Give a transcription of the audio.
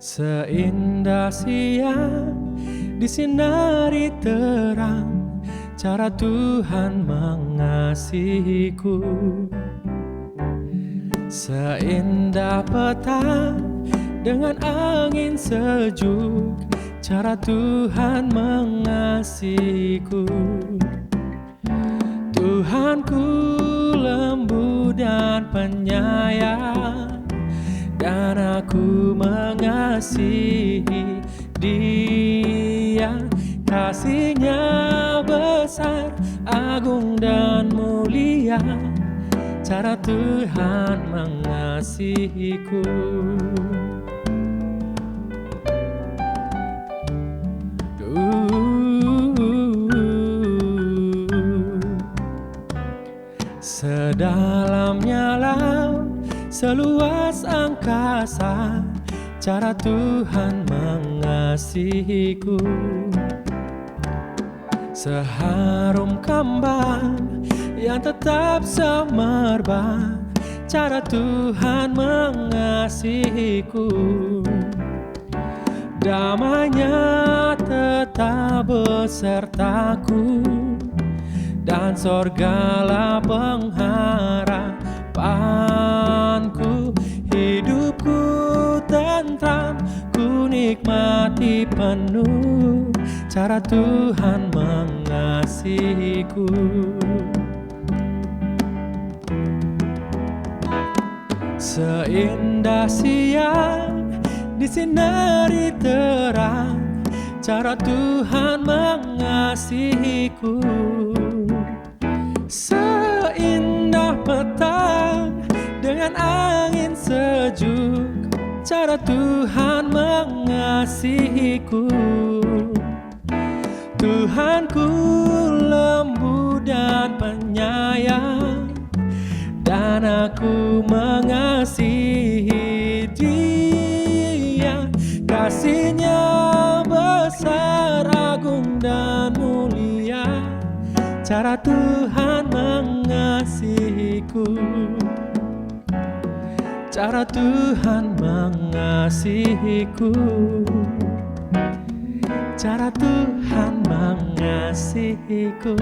Seindah siang disinari terang, cara Tuhan mengasihiku. Seindah petang dengan angin sejuk, cara Tuhan mengasihiku. Tuhanku lembut dan penyayang, dan aku mengasihi Dia. Kasih-Nya besar, agung dan mulia, cara Tuhan mengasihiku. Sedalamnya laut, seluas angkasa, cara Tuhan mengasihiku. Seharum kembang yang tetap semerbak, cara Tuhan mengasihiku. Damai-Nya tetap besertaku, dan sorgalah pengharapanku. Hidupku tentram, ku nikmati penuh, cara Tuhan mengasihiku. Seindah siang disinari terang, cara Tuhan mengasihiku. Seindah petang dengan angin sejuk, cara Tuhan mengasihiku. Tuhanku lembut dan penyayang, dan aku mengasihi Dia. Kasih-Nya besar, agung dan mulia, cara Tuhan mengasihiku. Cara Tuhan mengasihiku, cara Tuhan mengasihiku.